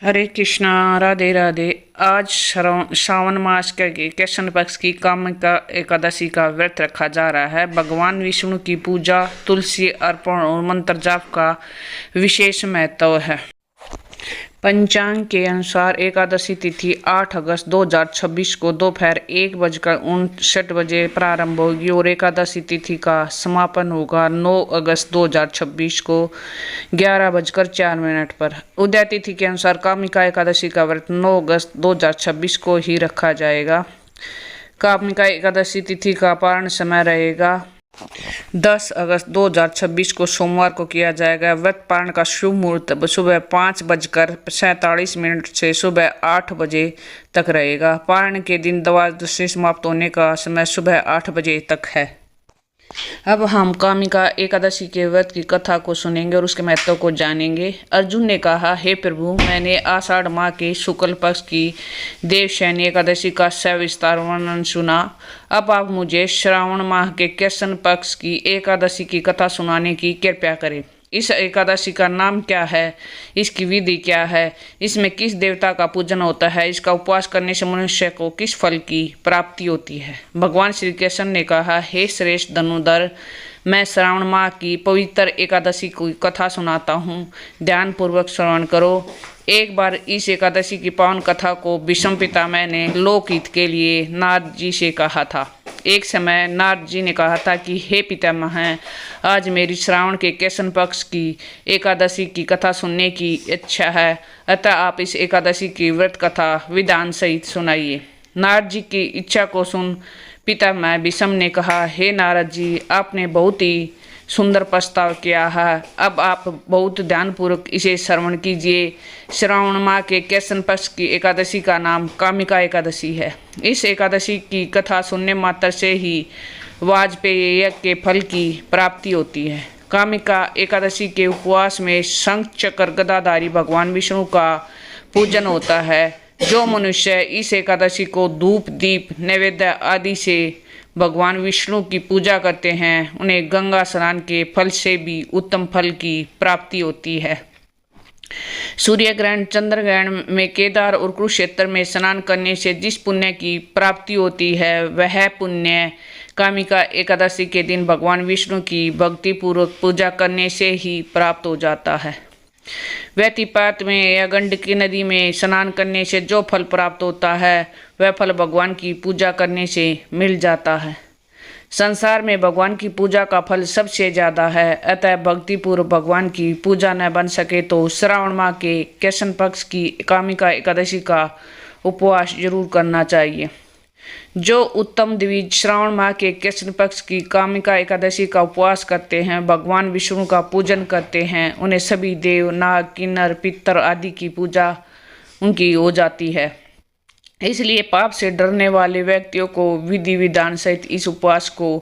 हरे कृष्णा, राधे राधे। आज श्रावण मास के कृष्ण पक्ष की कामिका एकादशी का व्रत रखा जा रहा है। भगवान विष्णु की पूजा, तुलसी अर्पण और मंत्र जाप का विशेष महत्व है। पंचांग के अनुसार एकादशी तिथि 8 अगस्त 2026 को दोपहर 1:59 प्रारंभ होगी और एकादशी तिथि का समापन होगा 9 अगस्त 2026 को 11:04 पर। उदय तिथि के अनुसार कामिका एकादशी का व्रत 9 अगस्त 2026 को ही रखा जाएगा। कामिका एकादशी तिथि का पारण समय रहेगा 10 अगस्त 2026 को सोमवार को किया जाएगा। व्रत पारण का शुभ मुहूर्त सुबह 5:47 से सुबह 8 बजे तक रहेगा। पारण के दिन द्वादशी समाप्त होने का समय सुबह 8 बजे तक है। अब हम कामिका एकादशी के व्रत की कथा को सुनेंगे और उसके महत्व को जानेंगे। अर्जुन ने कहा, हे प्रभु, मैंने आषाढ़ माह के शुक्ल पक्ष की देवशयनी एकादशी का सविस्तार वर्णन सुना। अब आप मुझे श्रावण माह के कृष्ण पक्ष की एकादशी की कथा सुनाने की कृपया करें। इस एकादशी का नाम क्या है, इसकी विधि क्या है, इसमें किस देवता का पूजन होता है, इसका उपवास करने से मनुष्य को किस फल की प्राप्ति होती है। भगवान श्री कृष्ण ने कहा, हे श्रेष्ठ धनुधर, मैं श्रावण माह की पवित्र एकादशी की कथा सुनाता हूँ। ध्यानपूर्वक श्रवण करो। एक बार इस एकादशी की पावन कथा को भीष्म पितामह ने लोकहित के लिए नारद जी से कहा था। एक समय नारद जी ने कहा था कि हे पितामह, आज मेरी श्रावण के कृष्ण पक्ष की एकादशी की कथा सुनने की इच्छा है, अतः आप इस एकादशी की व्रत कथा विधान सहित सुनाइए। नारद जी की इच्छा को सुन पितामह भीष्म ने कहा, हे नारद जी, आपने बहुत ही सुंदर प्रस्ताव किया है। अब आप बहुत ध्यानपूर्वक इसे श्रवण कीजिए। श्रावण माह के कृष्ण पक्ष की एकादशी का नाम कामिका एकादशी है। इस एकादशी की कथा सुनने मात्र से ही वाजपेय यज्ञ के फल की प्राप्ति होती है। कामिका एकादशी के उपवास में शंख चक्र गदाधारी भगवान विष्णु का पूजन होता है। जो मनुष्य इस एकादशी को धूप, दीप, नैवेद्य आदि से भगवान विष्णु की पूजा करते हैं, उन्हें गंगा स्नान के फल से भी उत्तम फल की प्राप्ति होती है। सूर्य ग्रहण, चंद्र ग्रहण में केदार और कुरुक्षेत्र में स्नान करने से जिस पुण्य की प्राप्ति होती है, वह पुण्य कामिका एकादशी के दिन भगवान विष्णु की भक्तिपूर्वक पूजा करने से ही प्राप्त हो जाता है। व्यतिपात में या गंडकी नदी में स्नान करने से जो फल प्राप्त होता है, वह फल भगवान की पूजा करने से मिल जाता है। संसार में भगवान की पूजा का फल सबसे ज़्यादा है, अतः भक्तिपूर्व भगवान की पूजा न बन सके तो श्रावण माह के कृष्ण पक्ष की कामिका एकादशी का उपवास जरूर करना चाहिए। जो उत्तम द्विज श्रावण माह के कृष्ण पक्ष की कामिका एकादशी का उपवास करते हैं, भगवान विष्णु का पूजन करते हैं, उन्हें सभी देव, नाग, किन्नर, पितर आदि की पूजा उनकी हो जाती है। इसलिए पाप से डरने वाले व्यक्तियों को विधि विधान सहित इस उपवास को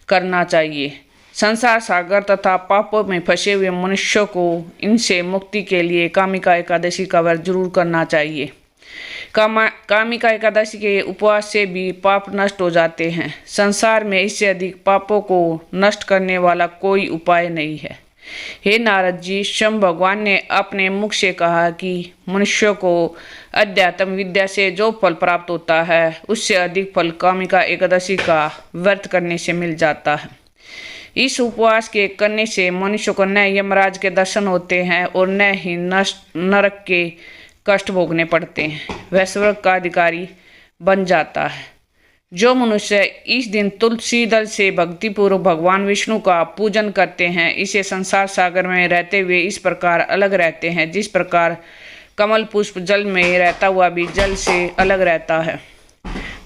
करना चाहिए। संसार सागर तथा पापों में फंसे हुए मनुष्यों को इनसे मुक्ति के लिए कामिका एकादशी का व्रत जरूर करना चाहिए। कामिका एकादशी के उपवास से भी पाप नष्ट हो जाते हैं। संसार में इससे अधिक पापों को नष्ट करने वाला कोई उपाय नहीं है। हे नारद जी, स्वयं भगवान ने अपने मुख से कहा कि मनुष्यों को अध्यात्म विद्या से जो फल प्राप्त होता है, उससे अधिक फल कामिका एकादशी का व्रत करने से मिल जाता है। इस उपवास के करने से मनुष्य को न यमराज के दर्शन होते हैं और न ही नरक के कष्ट भोगने पड़ते हैं, वह स्वर्ग का अधिकारी बन जाता है। जो मनुष्य इस दिन तुलसी दल से भक्तिपूर्वक भगवान विष्णु का पूजन करते हैं, इसे संसार सागर में रहते हुए इस प्रकार अलग रहते हैं जिस प्रकार कमल पुष्प जल में रहता हुआ भी जल से अलग रहता है।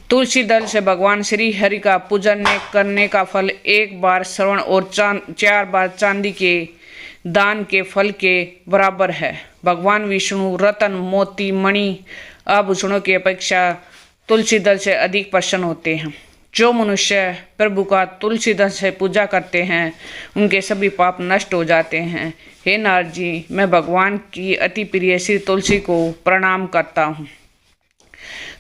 तुलसी दल से भगवान श्री हरि का पूजन करने का फल 1 बार श्रवण और 4 बार चांदी के दान के फल के बराबर है। भगवान विष्णु रतन, मोती, मणि आभूषणों की अपेक्षा तुलसी दल से अधिक प्रसन्न होते हैं। जो मनुष्य प्रभु का तुलसी दल से पूजा करते हैं, उनके सभी पाप नष्ट हो जाते हैं। हे नारद जी, मैं भगवान की अति प्रिय श्री तुलसी को प्रणाम करता हूँ।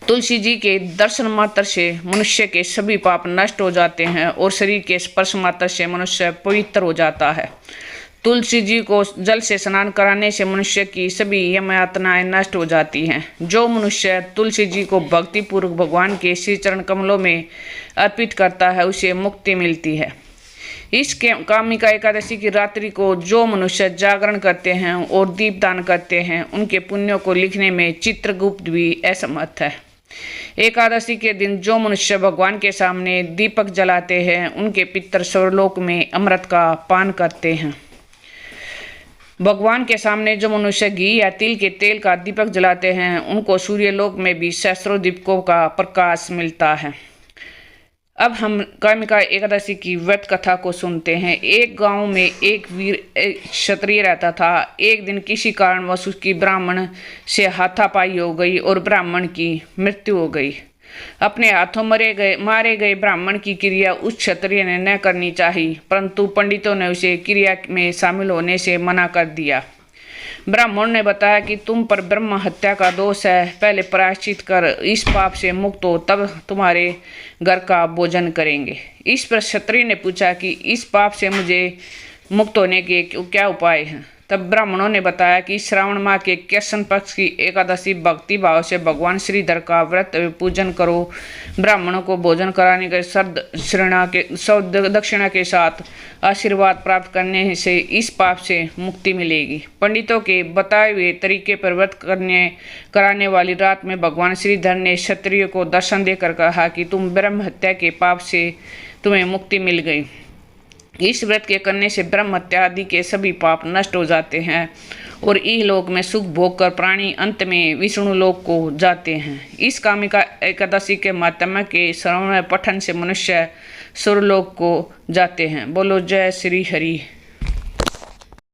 तुलसी जी के दर्शन मात्र से मनुष्य के सभी पाप नष्ट हो जाते हैं और शरीर के स्पर्श मात्र से मनुष्य पवित्र हो जाता है। तुलसी जी को जल से स्नान कराने से मनुष्य की सभी यम यातनाएं नष्ट हो जाती हैं। जो मनुष्य तुलसी जी को भक्ति पूर्वक भगवान के श्री चरण कमलों में अर्पित करता है उसे मुक्ति मिलती है। इस कामिका एकादशी की रात्रि को जो मनुष्य जागरण करते हैं और दीपदान करते हैं उनके पुण्यों को लिखने में चित्रगुप्त भी असमर्थ है। एकादशी के दिन जो मनुष्य भगवान के सामने दीपक जलाते हैं उनके पितर स्वर्गलोक में अमृत का पान करते हैं। भगवान के सामने जो मनुष्य घी या तिल के तेल का दीपक जलाते हैं उनको सूर्यलोक में भी सहस्रों दीपकों का प्रकाश मिलता है। अब हम कामिका एकादशी की व्रत कथा को सुनते हैं। एक गांव में एक वीर क्षत्रिय रहता था। एक दिन किसी कारणवश उसकी ब्राह्मण से हाथापाई हो गई और ब्राह्मण की मृत्यु हो गई। अपने हाथों मारे गए ब्राह्मण की क्रिया उस क्षत्रिय ने न करनी चाहिए, परंतु पंडितों ने उसे क्रिया में शामिल होने से मना कर दिया। ब्राह्मण ने बताया कि तुम पर ब्रह्म हत्या का दोष है, पहले प्रायश्चित कर इस पाप से मुक्त हो, तब तुम्हारे घर का भोजन करेंगे। इस पर क्षत्रिय ने पूछा कि इस पाप से मुझे मुक्त होने के क्या उपाय हैं। तब ब्राह्मणों ने बताया कि श्रावण माह के कृष्ण पक्ष की एकादशी भक्ति भाव से भगवान श्रीधर का व्रत पूजन करो। ब्राह्मणों को भोजन कराने के दक्षिणा के साथ आशीर्वाद प्राप्त करने से इस पाप से मुक्ति मिलेगी। पंडितों के बताए हुए तरीके पर व्रत कराने वाली रात में भगवान श्रीधर ने क्षत्रिय को दर्शन देकर कहा कि तुम ब्रह्म हत्या के पाप से तुम्हें मुक्ति मिल गई। इस व्रत के करने से ब्रह्म हत्या आदि के सभी पाप नष्ट हो जाते हैं और इहलोक में सुख भोग कर प्राणी अंत में विष्णु लोक को जाते हैं। इस कामिका एकादशी के माध्यम के श्रवण पठन से मनुष्य सुरलोक को जाते हैं। बोलो जय श्री हरि।